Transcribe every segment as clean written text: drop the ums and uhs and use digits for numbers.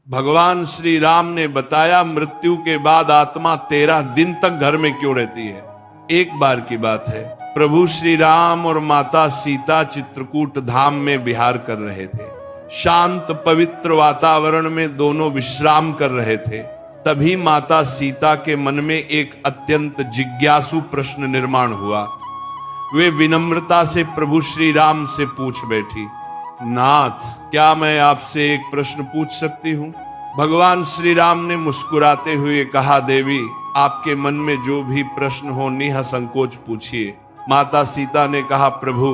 भगवान श्री राम ने बताया मृत्यु के बाद आत्मा 13 दिन तक घर में क्यों रहती है। एक बार की बात है, प्रभु श्री राम और माता सीता चित्रकूट धाम में विहार कर रहे थे। शांत पवित्र वातावरण में दोनों विश्राम कर रहे थे। तभी माता सीता के मन में एक अत्यंत जिज्ञासु प्रश्न निर्माण हुआ। वे विनम्रता से प्रभु श्री राम से पूछ बैठी, नाथ, क्या मैं आपसे एक प्रश्न पूछ सकती हूँ? भगवान श्री राम ने मुस्कुराते हुए कहा, देवी, आपके मन में जो भी प्रश्न हो निसंकोच पूछिए। माता सीता ने कहा, प्रभु,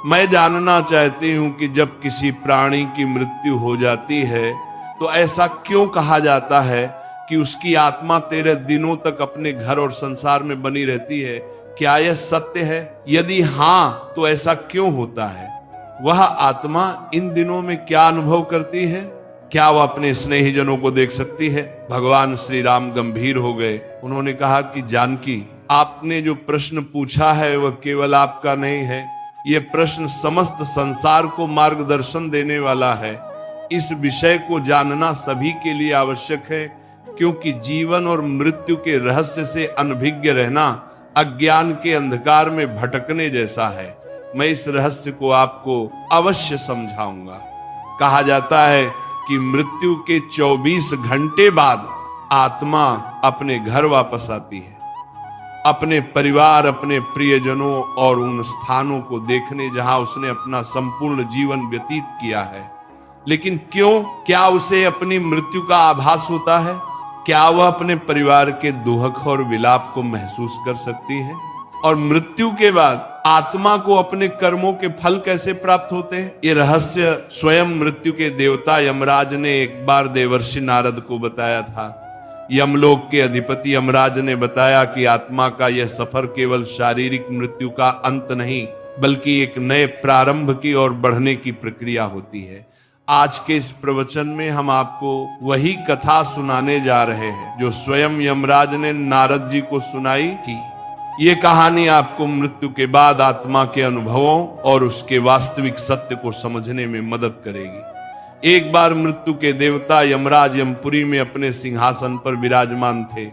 मैं जानना चाहती हूँ कि जब किसी प्राणी की मृत्यु हो जाती है तो ऐसा क्यों कहा जाता है कि उसकी आत्मा 13 दिनों तक अपने घर और संसार में बनी रहती है? क्या यह सत्य है? यदि हाँ, तो ऐसा क्यों होता है? वह आत्मा इन दिनों में क्या अनुभव करती है? क्या वह अपने स्नेहीजनों को देख सकती है? भगवान श्री राम गंभीर हो गए। उन्होंने कहा कि जानकी, आपने जो प्रश्न पूछा है वह केवल आपका नहीं है, यह प्रश्न समस्त संसार को मार्गदर्शन देने वाला है। इस विषय को जानना सभी के लिए आवश्यक है, क्योंकि जीवन और मृत्यु के रहस्य से अनभिज्ञ रहना अज्ञान के अंधकार में भटकने जैसा है। मैं इस रहस्य को आपको अवश्य समझाऊंगा। कहा जाता है कि मृत्यु के 24 घंटे बाद आत्मा अपने घर वापस आती है, अपने परिवार, अपने प्रियजनों और उन स्थानों को देखने जहां उसने अपना संपूर्ण जीवन व्यतीत किया है। लेकिन क्यों? क्या उसे अपनी मृत्यु का आभास होता है? क्या वह अपने परिवार के दुख और विलाप को महसूस कर सकती है? और मृत्यु के बाद आत्मा को अपने कर्मों के फल कैसे प्राप्त होते हैं? ये रहस्य स्वयं मृत्यु के देवता यमराज ने एक बार देवर्षि नारद को बताया था। यमलोक के अधिपति यमराज ने बताया कि आत्मा का यह सफर केवल शारीरिक मृत्यु का अंत नहीं, बल्कि एक नए प्रारंभ की ओर बढ़ने की प्रक्रिया होती है। आज के इस प्रवचन में हम आपको वही कथा सुनाने जा रहे हैं जो स्वयं यमराज ने नारद जी को सुनाई थी। ये कहानी आपको मृत्यु के बाद आत्मा के अनुभवों और उसके वास्तविक सत्य को समझने में मदद करेगी। एक बार मृत्यु के देवता यमराज यमपुरी में अपने सिंहासन पर विराजमान थे।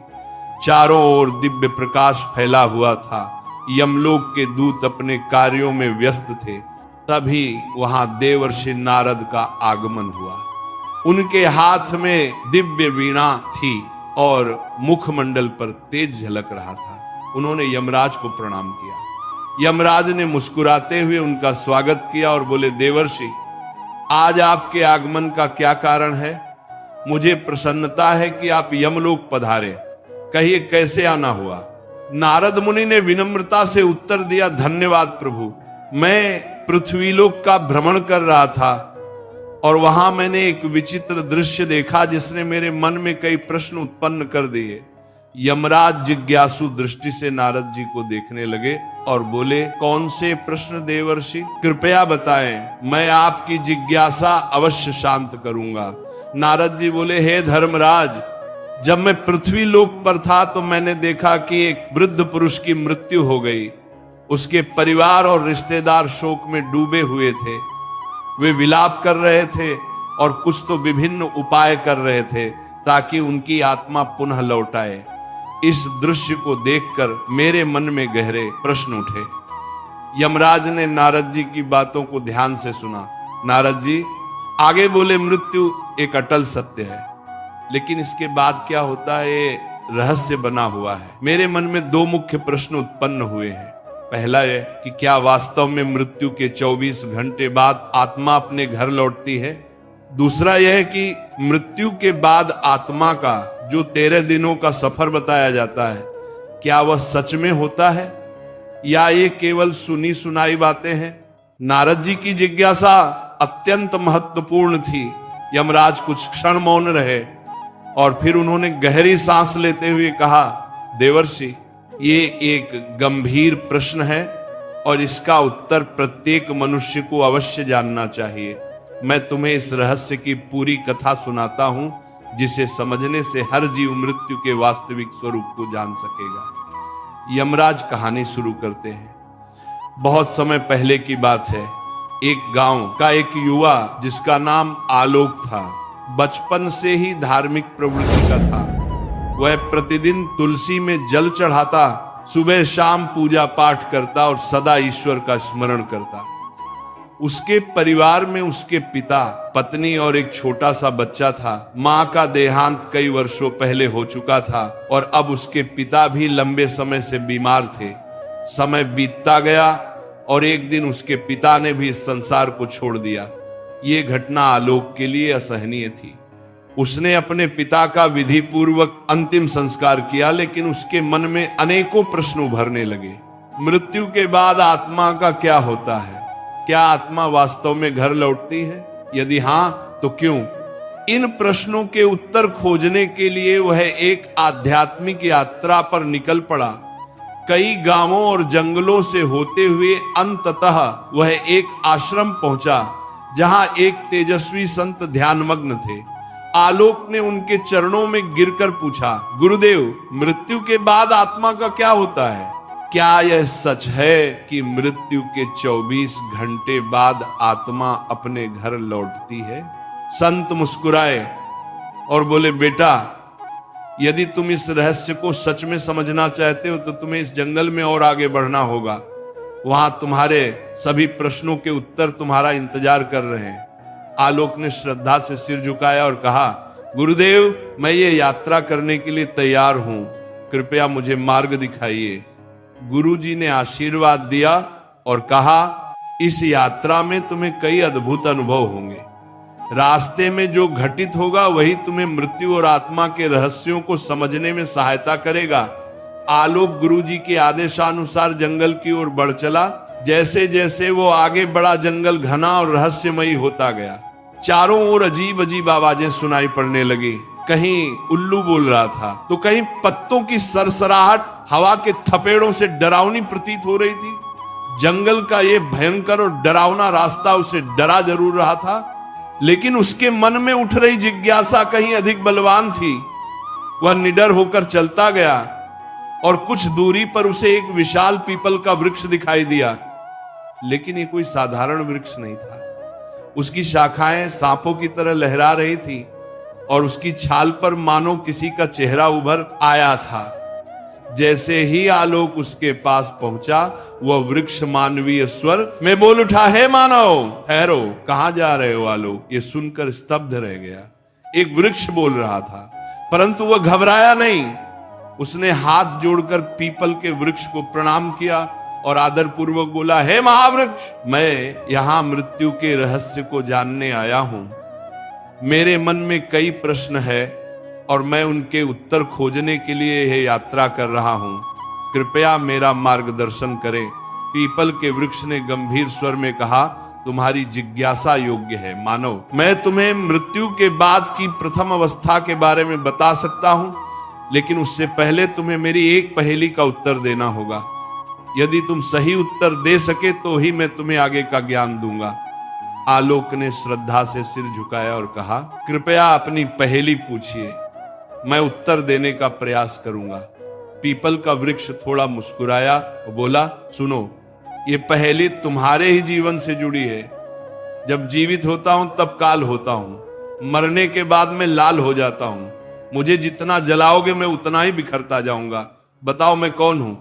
चारों ओर दिव्य प्रकाश फैला हुआ था। यमलोक के दूत अपने कार्यों में व्यस्त थे। तभी वहां देवर्षि नारद का आगमन हुआ। उनके हाथ में दिव्य वीणा थी और मुखमंडल पर तेज झलक रहा था। उन्होंने यमराज को प्रणाम किया। यमराज ने मुस्कुराते हुए उनका स्वागत किया और बोले, देवर्षि, आज आपके आगमन का क्या कारण है? मुझे प्रसन्नता है कि आप यमलोक पधारे। कहिए, कैसे आना हुआ? नारद मुनि ने विनम्रता से उत्तर दिया, धन्यवाद प्रभु। मैं पृथ्वीलोक का भ्रमण कर रहा था और वहां मैंने एक विचित्र दृश्य देखा जिसने मेरे मन में कई प्रश्न उत्पन्न कर दिए। यमराज जिज्ञासु दृष्टि से नारद जी को देखने लगे और बोले, कौन से प्रश्न देवर्षि? कृपया बताएं, मैं आपकी जिज्ञासा अवश्य शांत करूंगा। नारद जी बोले, हे धर्मराज, जब मैं पृथ्वी लोक पर था तो मैंने देखा कि एक वृद्ध पुरुष की मृत्यु हो गई। उसके परिवार और रिश्तेदार शोक में डूबे हुए थे। वे विलाप कर रहे थे और कुछ तो विभिन्न उपाय कर रहे थे ताकि उनकी आत्मा पुनः लौट आए। इस दृश्य को देखकर मेरे मन में गहरे प्रश्न उठे। यमराज ने नारद जी की बातों को ध्यान से सुना। नारद जी आगे बोले, मृत्यु एक अटल सत्य है, लेकिन इसके बाद क्या होता है ये रहस्य बना हुआ है। मेरे मन में 2 मुख्य प्रश्न उत्पन्न हुए हैं। पहला यह कि क्या वास्तव में मृत्यु के 24 घंटे बाद आत्मा अपने घर लौटती है? दूसरा यह कि मृत्यु के बाद आत्मा का जो 13 दिनों का सफर बताया जाता है, क्या वह सच में होता है या ये केवल सुनी सुनाई बातें हैं? नारद जी की जिज्ञासा अत्यंत महत्वपूर्ण थी। यमराज कुछ क्षण मौन रहे और फिर उन्होंने गहरी सांस लेते हुए कहा, देवर्षि, ये एक गंभीर प्रश्न है और इसका उत्तर प्रत्येक मनुष्य को अवश्य जानना चाहिए। मैं तुम्हें इस रहस्य की पूरी कथा सुनाता हूं, जिसे समझने से हर जीव मृत्यु के वास्तविक स्वरूप को जान सकेगा। यमराज कहानी शुरू करते हैं। बहुत समय पहले की बात है। एक गांव का एक युवा जिसका नाम आलोक था, बचपन से ही धार्मिक प्रवृत्ति का था। वह प्रतिदिन तुलसी में जल चढ़ाता, सुबह शाम पूजा पाठ करता और सदा ईश्वर का स्मरण करता। उसके परिवार में उसके पिता, पत्नी और एक छोटा सा बच्चा था। मां का देहांत कई वर्षों पहले हो चुका था और अब उसके पिता भी लंबे समय से बीमार थे। समय बीतता गया और एक दिन उसके पिता ने भी इस संसार को छोड़ दिया। ये घटना आलोक के लिए असहनीय थी। उसने अपने पिता का विधि पूर्वक अंतिम संस्कार किया, लेकिन उसके मन में अनेकों प्रश्न उभरने लगे। मृत्यु के बाद आत्मा का क्या होता है? क्या आत्मा वास्तव में घर लौटती है? यदि हां तो क्यों? इन प्रश्नों के उत्तर खोजने के लिए वह एक आध्यात्मिक यात्रा पर निकल पड़ा। कई गांवों और जंगलों से होते हुए अंततः वह एक आश्रम पहुंचा, जहां एक तेजस्वी संत ध्यानमग्न थे। आलोक ने उनके चरणों में गिरकर पूछा, गुरुदेव, मृत्यु के बाद आत्मा का क्या होता है? क्या यह सच है कि मृत्यु के 24 घंटे बाद आत्मा अपने घर लौटती है? संत मुस्कुराए और बोले, बेटा, यदि तुम इस रहस्य को सच में समझना चाहते हो तो तुम्हें इस जंगल में और आगे बढ़ना होगा। वहां तुम्हारे सभी प्रश्नों के उत्तर तुम्हारा इंतजार कर रहे हैं। आलोक ने श्रद्धा से सिर झुकाया और कहा, गुरुदेव, मैं ये यात्रा करने के लिए तैयार हूं, कृपया मुझे मार्ग दिखाइए। गुरुजी ने आशीर्वाद दिया और कहा, इस यात्रा में तुम्हें कई अद्भुत अनुभव होंगे। रास्ते में जो घटित होगा वही तुम्हें मृत्यु और आत्मा के रहस्यों को समझने में सहायता करेगा। आलोक गुरुजी के आदेशानुसार जंगल की ओर बढ़ चला। जैसे जैसे वो आगे बढ़ा, जंगल घना और रहस्यमयी होता गया। चारों ओर अजीब अजीब आवाजें सुनाई पड़ने लगी। कहीं उल्लू बोल रहा था तो कहीं पत्तों की सरसराहट हवा के थपेड़ों से डरावनी प्रतीत हो रही थी। जंगल का ये भयंकर और डरावना रास्ता उसे डरा जरूर रहा था, लेकिन उसके मन में उठ रही जिज्ञासा कहीं अधिक बलवान थी। वह निडर होकर चलता गया और कुछ दूरी पर उसे एक विशाल पीपल का वृक्ष दिखाई दिया, लेकिन ये कोई साधारण वृक्ष नहीं था। उसकी शाखाएं सांपों की तरह लहरा रही थी और उसकी छाल पर मानो किसी का चेहरा उभर आया था। जैसे ही आलोक उसके पास पहुंचा, वह वृक्ष मानवीय स्वर में बोल उठा, हे मानव, ठहरो, कहां जा रहे हो आलोक? ये सुनकर स्तब्ध रह गया। एक वृक्ष बोल रहा था, परंतु वह घबराया नहीं। उसने हाथ जोड़कर पीपल के वृक्ष को प्रणाम किया और आदर पूर्वक बोला, हे महावृक्ष, मैं यहां मृत्यु के रहस्य को जानने आया हूं। मेरे मन में कई प्रश्न है और मैं उनके उत्तर खोजने के लिए यह यात्रा कर रहा हूं। कृपया मेरा मार्गदर्शन करें। पीपल के वृक्ष ने गंभीर स्वर में कहा, तुम्हारी जिज्ञासा योग्य है मानव। मैं तुम्हें मृत्यु के बाद की प्रथम अवस्था के बारे में बता सकता हूं, लेकिन उससे पहले तुम्हें मेरी एक पहेली का उत्तर देना होगा। यदि तुम सही उत्तर दे सके तो ही मैं तुम्हें आगे का ज्ञान दूंगा। आलोक ने श्रद्धा से सिर झुकाया और कहा, कृपया अपनी पहेली पूछिए, मैं उत्तर देने का प्रयास करूंगा। पीपल का वृक्ष थोड़ा मुस्कुराया और बोला, सुनो, ये पहेली तुम्हारे ही जीवन से जुड़ी है। जब जीवित होता हूं तब काल होता हूं, मरने के बाद मैं लाल हो जाता हूं। मुझे जितना जलाओगे मैं उतना ही बिखरता जाऊंगा। बताओ मैं कौन हूं?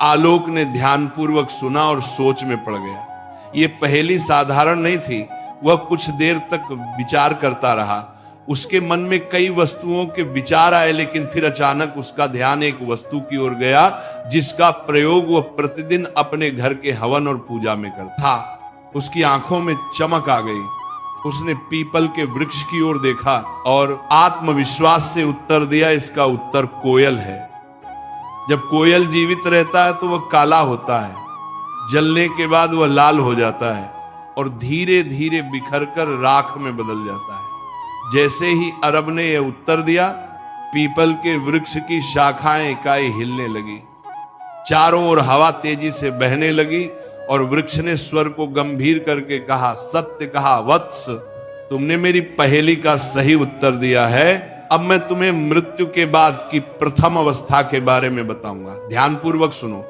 आलोक ने ध्यानपूर्वक सुना और सोच में पड़ गया। ये पहेली साधारण नहीं थी। वह कुछ देर तक विचार करता रहा। उसके मन में कई वस्तुओं के विचार आए, लेकिन फिर अचानक उसका ध्यान एक वस्तु की ओर गया जिसका प्रयोग वह प्रतिदिन अपने घर के हवन और पूजा में करता था। उसकी आंखों में चमक आ गई। उसने पीपल के वृक्ष की ओर देखा और आत्मविश्वास से उत्तर दिया, इसका उत्तर कोयल है। जब कोयल जीवित रहता है तो वह काला होता है, जलने के बाद वह लाल हो जाता है और धीरे धीरे बिखरकर राख में बदल जाता है। जैसे ही अरब ने यह उत्तर दिया, पीपल के वृक्ष की शाखाएं इकाई हिलने लगी। चारों ओर हवा तेजी से बहने लगी और वृक्ष ने स्वर को गंभीर करके कहा, सत्य कहा वत्स, तुमने मेरी पहेली का सही उत्तर दिया है। अब मैं तुम्हें मृत्यु के बाद की प्रथम अवस्था के बारे में बताऊंगा, ध्यानपूर्वक सुनो।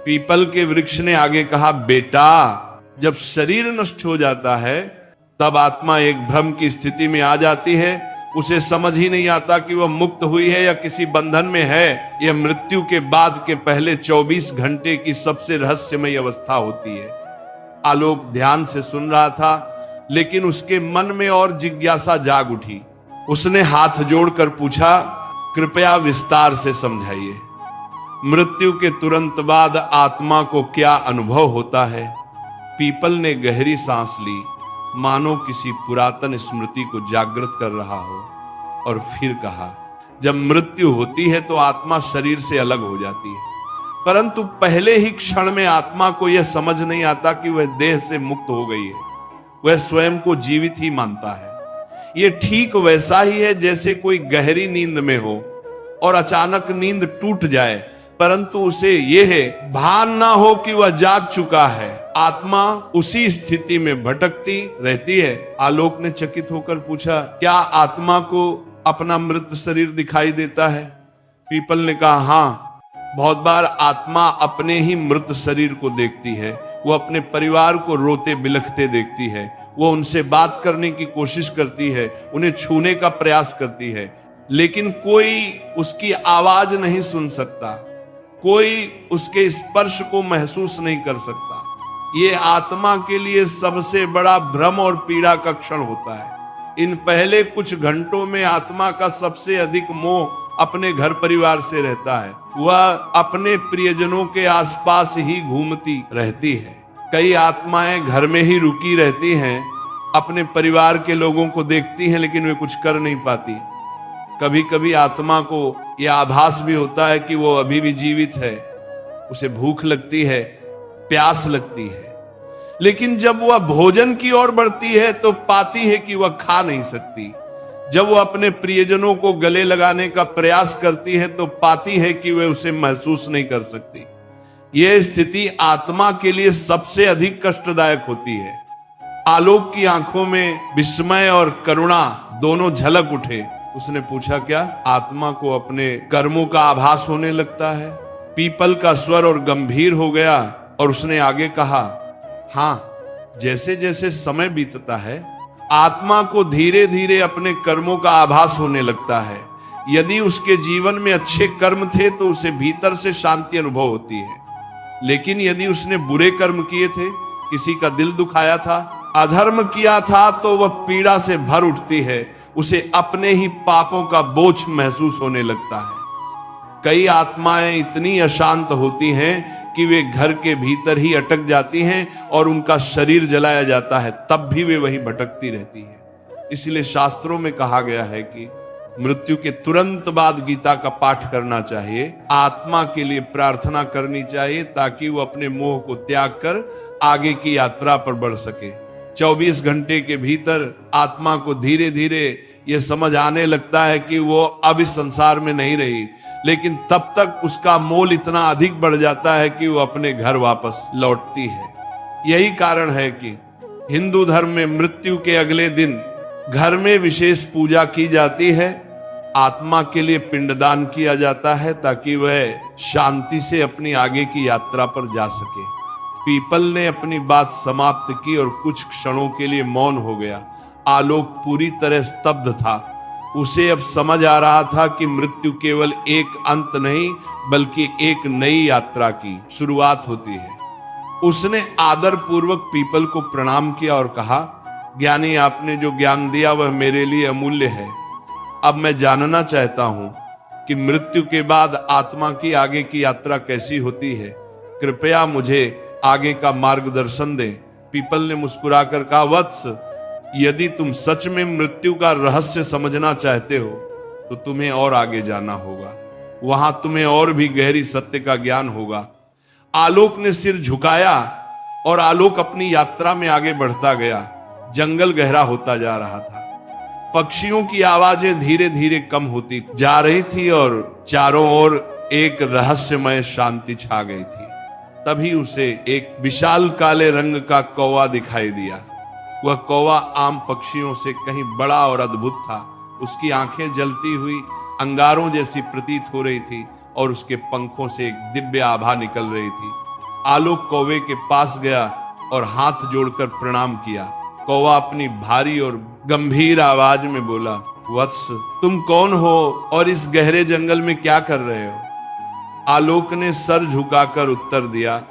पीपल के वृक्ष ने आगे कहा, बेटा, जब शरीर नष्ट हो जाता है तब आत्मा एक भ्रम की स्थिति में आ जाती है। उसे समझ ही नहीं आता कि वह मुक्त हुई है या किसी बंधन में है। यह मृत्यु के बाद के पहले 24 घंटे की सबसे रहस्यमय अवस्था होती है। आलोक ध्यान से सुन रहा था, लेकिन उसके मन में और जिज्ञासा जाग उठी। उसने हाथ जोड़कर पूछा, कृपया विस्तार से समझाइए, मृत्यु के तुरंत बाद आत्मा को क्या अनुभव होता है? पीपल ने गहरी सांस ली, मानो किसी पुरातन स्मृति को जागृत कर रहा हो, और फिर कहा, जब मृत्यु होती है तो आत्मा शरीर से अलग हो जाती है, परंतु पहले ही क्षण में आत्मा को यह समझ नहीं आता कि वह देह से मुक्त हो गई है। वह स्वयं को जीवित ही मानता है। यह ठीक वैसा ही है जैसे कोई गहरी नींद में हो और अचानक नींद टूट जाए, परंतु उसे यह भान ना हो कि वह जाग चुका है। आत्मा उसी स्थिति में भटकती रहती है। आलोक ने चकित होकर पूछा, क्या आत्मा को अपना मृत शरीर दिखाई देता है? पीपल ने कहा, हाँ, बहुत बार आत्मा अपने ही मृत शरीर को देखती है। वो अपने परिवार को रोते बिलखते देखती है। वो उनसे बात करने की कोशिश करती है, उन्हें छूने का प्रयास करती है, लेकिन कोई उसकी आवाज नहीं सुन सकता, कोई उसके स्पर्श को महसूस नहीं कर सकता। ये आत्मा के लिए सबसे बड़ा भ्रम और पीड़ा का क्षण होता है। इन पहले कुछ घंटों में आत्मा का सबसे अधिक मोह अपने घर परिवार से रहता है। वह अपने प्रियजनों के आसपास ही घूमती रहती है। कई आत्माएं घर में ही रुकी रहती हैं, अपने परिवार के लोगों को देखती हैं, लेकिन वे कुछ कर नहीं पाती। कभी कभी आत्मा को यह आभास भी होता है कि वो अभी भी जीवित है, उसे भूख लगती है, प्यास लगती है, लेकिन जब वह भोजन की ओर बढ़ती है तो पाती है कि वह खा नहीं सकती। जब वह अपने प्रियजनों को गले लगाने का प्रयास करती है तो पाती है कि वह उसे महसूस नहीं कर सकती। यह स्थिति आत्मा के लिए सबसे अधिक कष्टदायक होती है। आलोक की आंखों में विस्मय और करुणा दोनों झलक उठे। उसने पूछा, क्या आत्मा को अपने कर्मों का आभास होने लगता है? पीपल का स्वर और गंभीर हो गया और उसने आगे कहा, हाँ, जैसे जैसे समय बीतता है आत्मा को धीरे धीरे अपने कर्मों का आभास होने लगता है। यदि उसके जीवन में अच्छे कर्म थे तो उसे भीतर से शांति अनुभव होती है, लेकिन यदि उसने बुरे कर्म किए थे, किसी का दिल दुखाया था, अधर्म किया था, तो वह पीड़ा से भर उठती है। उसे अपने ही पापों का बोझ महसूस होने लगता है। कई आत्माएं इतनी अशांत होती हैं कि वे घर के भीतर ही अटक जाती हैं और उनका शरीर जलाया जाता है, तब भी वे वहीं भटकती रहती हैं। इसलिए शास्त्रों में कहा गया है कि मृत्यु के तुरंत बाद गीता का पाठ करना चाहिए, आत्मा के लिए प्रार्थना करनी चाहिए, ताकि वो अपने मोह को त्याग कर आगे की यात्रा पर बढ़ सके। 24 घंटे के भीतर आत्मा को धीरे धीरे यह समझ आने लगता है कि वो अब इस संसार में नहीं रही, लेकिन तब तक उसका मोल इतना अधिक बढ़ जाता है कि वो अपने घर वापस लौटती है। यही कारण है कि हिंदू धर्म में मृत्यु के अगले दिन घर में विशेष पूजा की जाती है, आत्मा के लिए पिंडदान किया जाता है, ताकि वह शांति से अपनी आगे की यात्रा पर जा सके। पीपल ने अपनी बात समाप्त की और कुछ क्षणों के लिए मौन हो गया। आलोक पूरी तरह स्तब्ध था। उसे अब समझ आ रहा था कि मृत्यु केवल एक अंत नहीं, बल्कि एक नई यात्रा की शुरुआत होती है। उसने आदर पूर्वक पीपल को प्रणाम किया और कहा, ज्ञानी, आपने जो ज्ञान दिया वह मेरे लिए अमूल्य है। अब मैं जानना चाहता हूं कि मृत्यु के बाद आत्मा की आगे की यात्रा कैसी होती है। कृपया मुझे आगे का मार्गदर्शन दें। पीपल ने मुस्कुराकर कहा, वत्स, यदि तुम सच में मृत्यु का रहस्य समझना चाहते हो तो तुम्हें और आगे जाना होगा। वहां तुम्हें और भी गहरी सत्य का ज्ञान होगा। आलोक ने सिर झुकाया और आलोक अपनी यात्रा में आगे बढ़ता गया। जंगल गहरा होता जा रहा था। पक्षियों की आवाजें धीरे धीरे कम होती जा रही थी और चारों ओर एक रहस्यमय शांति छा गई थी। तभी उसे एक विशाल काले रंग का कौवा दिखाई दिया। वह कौवा आम पक्षियों से कहीं बड़ा और अद्भुत था। उसकी आंखें जलती हुई अंगारों जैसी प्रतीत हो रही थी और उसके पंखों से एक दिव्य आभा निकल रही थी। आलोक कौवे के पास गया और हाथ जोड़कर प्रणाम किया। कौवा अपनी भारी और गंभीर आवाज में बोला, वत्स, तुम कौन हो और इस गहरे जंगल में क्या कर रहे हो? आलोक ने सर झुकाकर उत्तर दिया,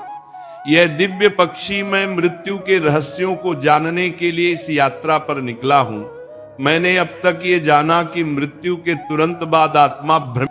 यह दिव्य पक्षी, मैं मृत्यु के रहस्यों को जानने के लिए इस यात्रा पर निकला हूं। मैंने अब तक ये जाना कि मृत्यु के तुरंत बाद आत्मा भ्रम